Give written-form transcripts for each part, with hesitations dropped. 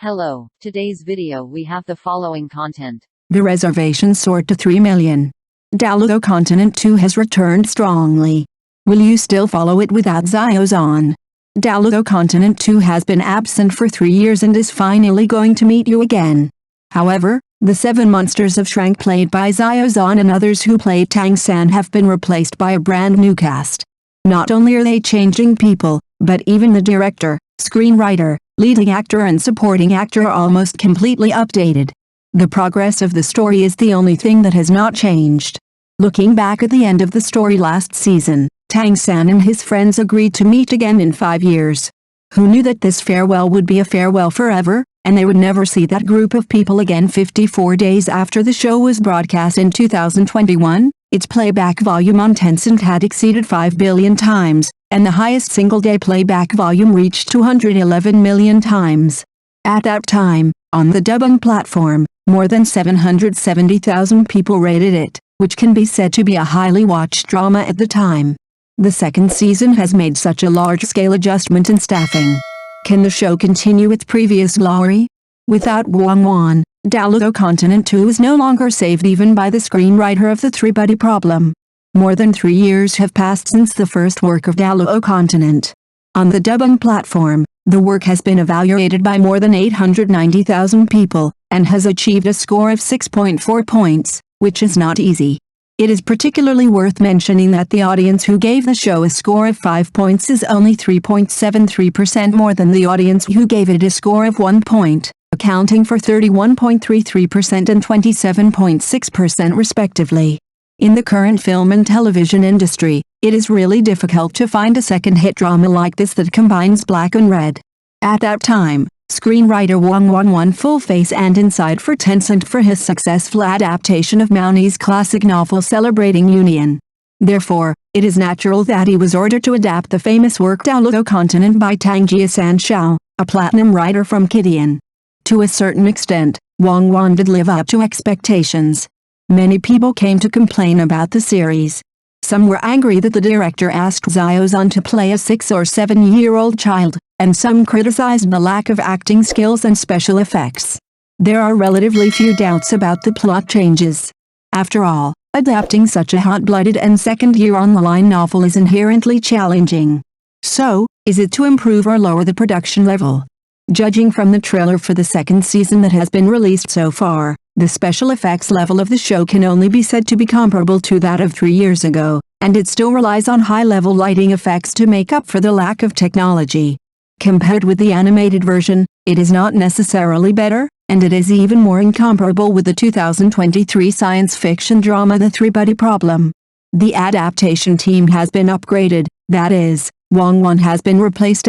Hello, today's video we have the following content. The reservations soared to 3 million. Douluo Continent 2 has returned strongly. Will you still follow it without Xiao Zhan? Douluo Continent 2 has been absent for 3 years and is finally going to meet you again. However, the 7 monsters of Shrank played by Xiao Zhan and others who played Tang San have been replaced by a brand new cast. Not only are they changing people, but even the director, screenwriter, leading actor and supporting actor are almost completely updated. The progress of the story is the only thing that has not changed. Looking back at the end of the story last season, Tang San and his friends agreed to meet again in 5 years. Who knew that this farewell would be a farewell forever, and they would never see that group of people again? 54 days after the show was broadcast in 2021, its playback volume on Tencent had exceeded 5 billion times, and the highest single-day playback volume reached 211 million times. At that time, on the dubbing platform, more than 770,000 people rated it, which can be said to be a highly watched drama at the time. The second season has made such a large-scale adjustment in staffing. Can the show continue its previous glory? Without Wang Wan, Douluo Continent 2 is no longer saved even by the screenwriter of The Three-Buddy Problem. More than 3 years have passed since the first work of Douluo Continent. On the dubbing platform, the work has been evaluated by more than 890,000 people, and has achieved a score of 6.4 points, which is not easy. It is particularly worth mentioning that the audience who gave the show a score of 5 points is only 3.73% more than the audience who gave it a score of 1 point, accounting for 31.33% and 27.6% respectively. In the current film and television industry, it is really difficult to find a second hit drama like this that combines black and red. At that time, screenwriter Wang Wan won Full Face and Inside for Tencent for his successful adaptation of Maoni's classic novel celebrating union. Therefore, it is natural that he was ordered to adapt the famous work Douluo Continent by Tang Jiasan Xiao, a platinum writer from Kidian. To a certain extent, Wang Wan did live up to expectations. Many people came to complain about the series. Some were angry that the director asked Xiao Zhan to play a 6 or 7-year-old child, and some criticized the lack of acting skills and special effects. There are relatively few doubts about the plot changes. After all, adapting such a hot-blooded and second-year-on-the-line novel is inherently challenging. So, is it to improve or lower the production level? Judging from the trailer for the second season that has been released so far, the special effects level of the show can only be said to be comparable to that of 3 years ago, and it still relies on high-level lighting effects to make up for the lack of technology. Compared with the animated version, it is not necessarily better, and it is even more incomparable with the 2023 science fiction drama The Three-Buddy Problem. The adaptation team has been upgraded, that is, Wang Wan has been replaced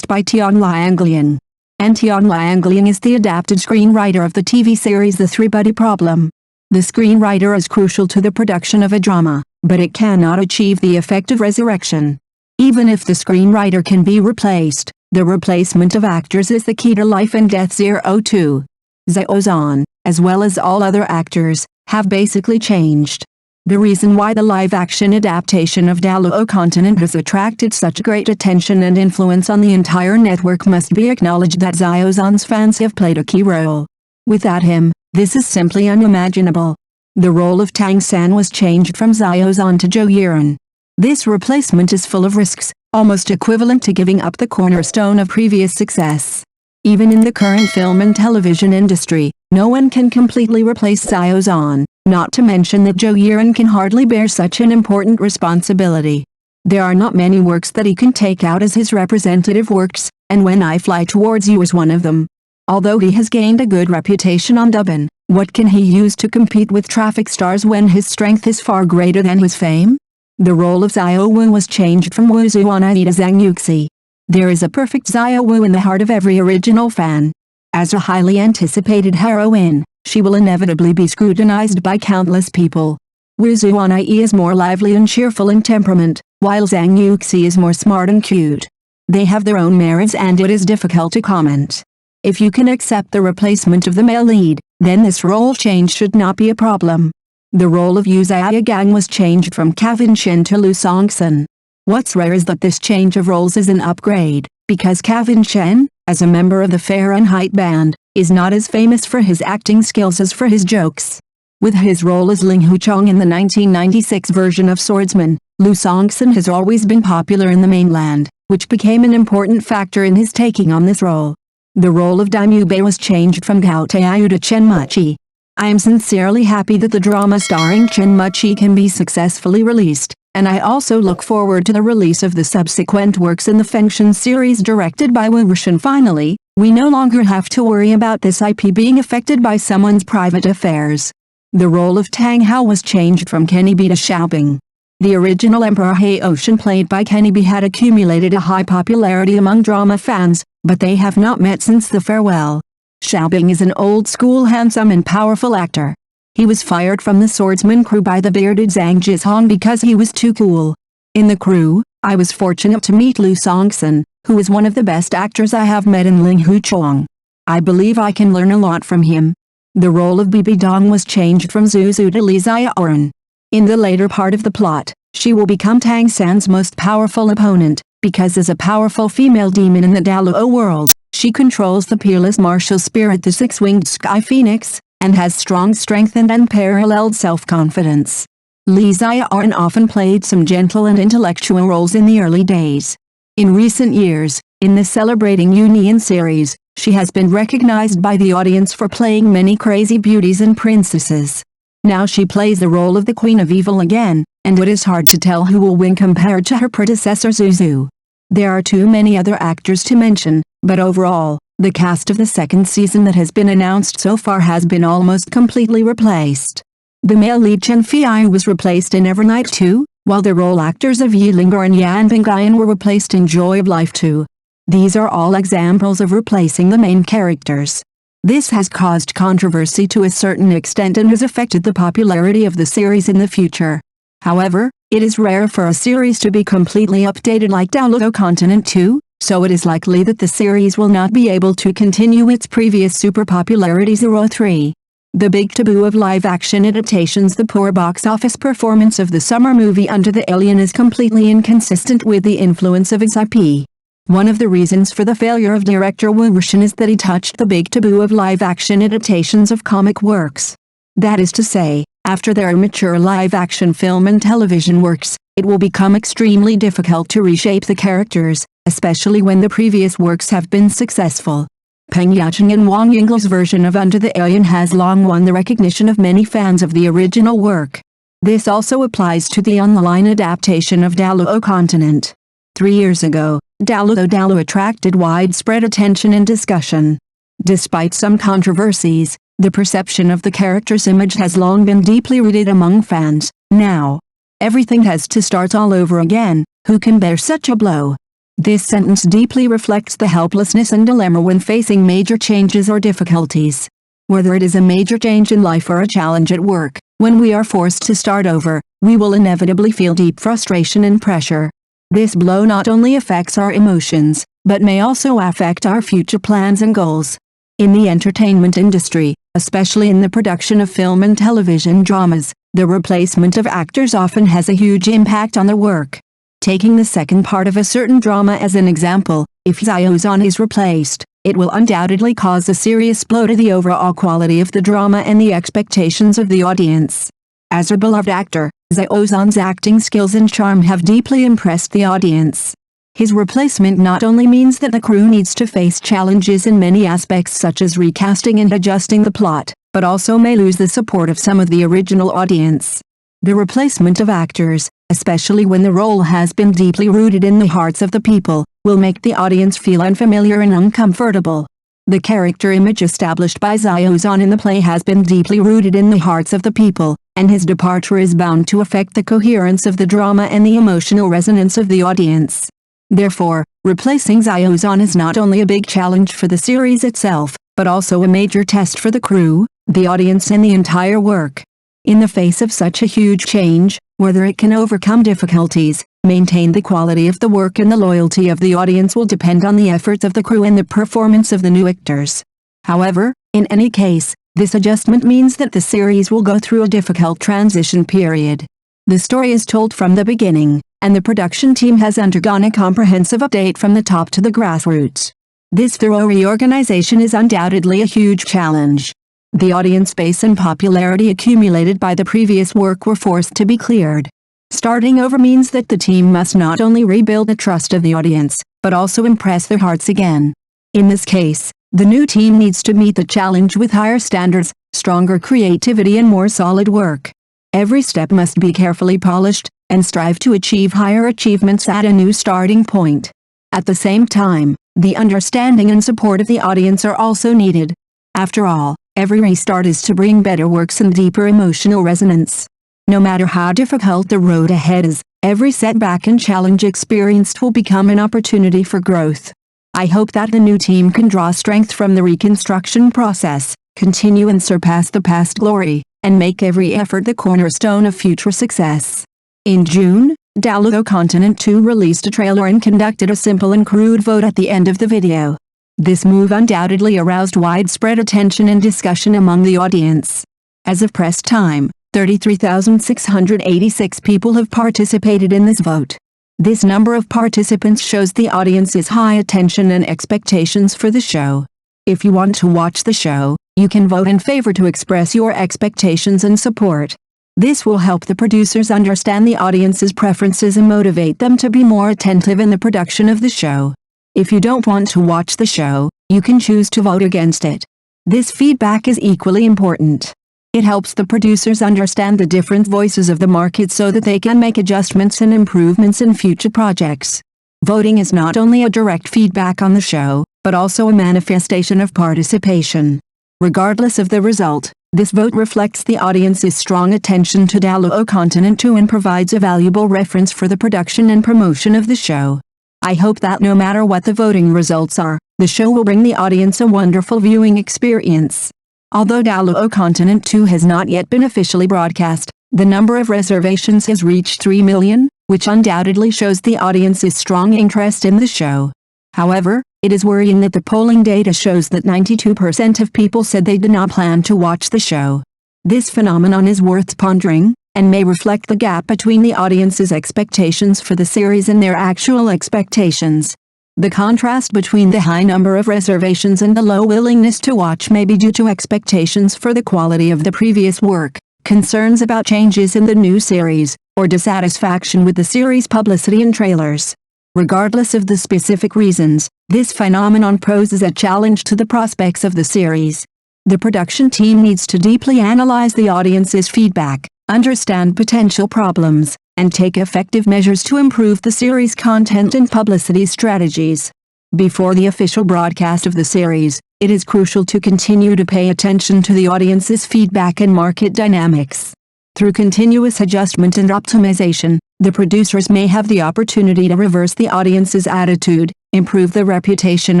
by Tian Lianglian. And Tian Lianglian is the adapted screenwriter of the TV series The Three-Buddy Problem. The screenwriter is crucial to the production of a drama, but it cannot achieve the effect of resurrection. Even if the screenwriter can be replaced, the replacement of actors is the key to Life and Death 02. Xiao Zhan, as well as all other actors, have basically changed. The reason why the live-action adaptation of Douluo Continent has attracted such great attention and influence on the entire network must be acknowledged that Xiao Zhan's fans have played a key role. Without him, this is simply unimaginable. The role of Tang San was changed from Xiao Zhan to Zhou Yiren. This replacement is full of risks, almost equivalent to giving up the cornerstone of previous success. Even in the current film and television industry, no one can completely replace Xiao Zhan, not to mention that Zhou Yiren can hardly bear such an important responsibility. There are not many works that he can take out as his representative works, and When I Fly Towards You is one of them. Although he has gained a good reputation on dubbing, what can he use to compete with traffic stars when his strength is far greater than his fame? The role of Xiao Wu was changed from Wu Zuanai to Zhang Yuxi. There is a perfect Xiao Wu in the heart of every original fan. As a highly anticipated heroine, she will inevitably be scrutinized by countless people. Wu Zuanai is more lively and cheerful in temperament, while Zhang Yuxi is more smart and cute. They have their own merits and it is difficult to comment. If you can accept the replacement of the male lead, then this role change should not be a problem. The role of Yu Xiaogang was changed from Kevin Shen to Lu Songson. What's rare is that this change of roles is an upgrade, because Kevin Chen, as a member of the Fahrenheit band, is not as famous for his acting skills as for his jokes. With his role as Ling Huchong in the 1996 version of Swordsman, Lu Songson has always been popular in the mainland, which became an important factor in his taking on this role. The role of Dai Bei was changed from Gao Taiyu to Chen Muqi. I am sincerely happy that the drama starring Chen Muqi can be successfully released, and I also look forward to the release of the subsequent works in the Fengshen series directed by Wu Rishan. Finally, we no longer have to worry about this IP being affected by someone's private affairs. The role of Tang Hao was changed from Kenny Bi to Xiaobing. The original Emperor He-Ocean played by Kenny Bi had accumulated a high popularity among drama fans, but they have not met since the farewell. Xiaobing is an old-school handsome and powerful actor. He was fired from the Swordsman crew by the bearded Zhang Jizhong because he was too cool. In the crew, I was fortunate to meet Lu Songson, who is one of the best actors I have met in Ling Huchong. I believe I can learn a lot from him. The role of Bibi Dong was changed from Zuzu to Li Xiaoran. In the later part of the plot, she will become Tang San's most powerful opponent, because as a powerful female demon in the Daluo world, she controls the peerless martial spirit the six-winged sky phoenix, and has strong strength and unparalleled self-confidence. Li Xiaoran often played some gentle and intellectual roles in the early days. In recent years, in the Celebrating Union series, she has been recognized by the audience for playing many crazy beauties and princesses. Now she plays the role of the Queen of Evil again, and it is hard to tell who will win compared to her predecessor Zuzu. There are too many other actors to mention, but overall, the cast of the second season that has been announced so far has been almost completely replaced. The male lead Chen Fei was replaced in Evernight 2, while the role actors of Yi Lingor and Yan Bingyan were replaced in Joy of Life 2. These are all examples of replacing the main characters. This has caused controversy to a certain extent and has affected the popularity of the series in the future. However, it is rare for a series to be completely updated like Douluo Continent 2, so it is likely that the series will not be able to continue its previous super popularity 03. The big taboo of live-action adaptations. The poor box office performance of the summer movie Under the Alien is completely inconsistent with the influence of its IP. One of the reasons for the failure of director Wu Rishan is that he touched the big taboo of live-action adaptations of comic works. That is to say, after their mature live-action film and television works, it will become extremely difficult to reshape the characters, especially when the previous works have been successful. Peng Yacheng and Wang Yingle's version of Under the Alien has long won the recognition of many fans of the original work. This also applies to the online adaptation of Douluo Continent. 3 years ago, Douluo Dalu attracted widespread attention and discussion. Despite some controversies, the perception of the character's image has long been deeply rooted among fans. Now, everything has to start all over again. Who can bear such a blow? This sentence deeply reflects the helplessness and dilemma when facing major changes or difficulties. Whether it is a major change in life or a challenge at work, when we are forced to start over, we will inevitably feel deep frustration and pressure. This blow not only affects our emotions, but may also affect our future plans and goals. In the entertainment industry, especially in the production of film and television dramas, the replacement of actors often has a huge impact on their work. Taking the second part of a certain drama as an example, if Xiao Zhan is replaced, it will undoubtedly cause a serious blow to the overall quality of the drama and the expectations of the audience. As a beloved actor, Xiao Zhan's acting skills and charm have deeply impressed the audience. His replacement not only means that the crew needs to face challenges in many aspects such as recasting and adjusting the plot, but also may lose the support of some of the original audience. The replacement of actors, especially when the role has been deeply rooted in the hearts of the people, will make the audience feel unfamiliar and uncomfortable. The character image established by Xiao Zhan in the play has been deeply rooted in the hearts of the people, and his departure is bound to affect the coherence of the drama and the emotional resonance of the audience. Therefore, replacing Xiao Zhan is not only a big challenge for the series itself, but also a major test for the crew, the audience and the entire work. In the face of such a huge change, whether it can overcome difficulties, maintain the quality of the work and the loyalty of the audience will depend on the efforts of the crew and the performance of the new actors. However, in any case, this adjustment means that the series will go through a difficult transition period. The story is told from the beginning, and the production team has undergone a comprehensive update from the top to the grassroots. This thorough reorganization is undoubtedly a huge challenge. The audience base and popularity accumulated by the previous work were forced to be cleared. Starting over means that the team must not only rebuild the trust of the audience, but also impress their hearts again. In this case, the new team needs to meet the challenge with higher standards, stronger creativity and more solid work. Every step must be carefully polished, and strive to achieve higher achievements at a new starting point. At the same time, the understanding and support of the audience are also needed. After all, every restart is to bring better works and deeper emotional resonance. No matter how difficult the road ahead is, every setback and challenge experienced will become an opportunity for growth. I hope that the new team can draw strength from the reconstruction process, continue and surpass the past glory, and make every effort the cornerstone of future success. In June, Douluo Continent 2 released a trailer and conducted a simple and crude vote at the end of the video. This move undoubtedly aroused widespread attention and discussion among the audience. As of press time, 33,686 people have participated in this vote. This number of participants shows the audience's high attention and expectations for the show. If you want to watch the show, you can vote in favor to express your expectations and support. This will help the producers understand the audience's preferences and motivate them to be more attentive in the production of the show. If you don't want to watch the show, you can choose to vote against it. This feedback is equally important. It helps the producers understand the different voices of the market so that they can make adjustments and improvements in future projects. Voting is not only a direct feedback on the show, but also a manifestation of participation. Regardless of the result, this vote reflects the audience's strong attention to Douluo Continent 2 and provides a valuable reference for the production and promotion of the show. I hope that no matter what the voting results are, the show will bring the audience a wonderful viewing experience. Although Douluo Continent 2 has not yet been officially broadcast, the number of reservations has reached 3 million, which undoubtedly shows the audience's strong interest in the show. However, it is worrying that the polling data shows that 92% of people said they did not plan to watch the show. This phenomenon is worth pondering, and may reflect the gap between the audience's expectations for the series and their actual expectations. The contrast between the high number of reservations and the low willingness to watch may be due to expectations for the quality of the previous work, concerns about changes in the new series, or dissatisfaction with the series' publicity and trailers. Regardless of the specific reasons, this phenomenon poses a challenge to the prospects of the series. The production team needs to deeply analyze the audience's feedback, understand potential problems, and take effective measures to improve the series' content and publicity strategies. Before the official broadcast of the series, it is crucial to continue to pay attention to the audience's feedback and market dynamics. Through continuous adjustment and optimization, the producers may have the opportunity to reverse the audience's attitude, improve the reputation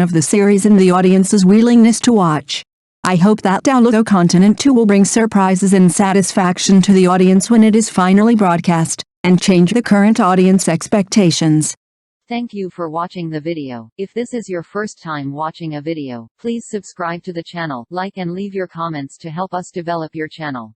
of the series and the audience's willingness to watch. I hope that Douluo Continent 2 will bring surprises and satisfaction to the audience when it is finally broadcast, and change the current audience expectations. Thank you for watching the video. If this is your first time watching a video, please subscribe to the channel, like and leave your comments to help us develop your channel.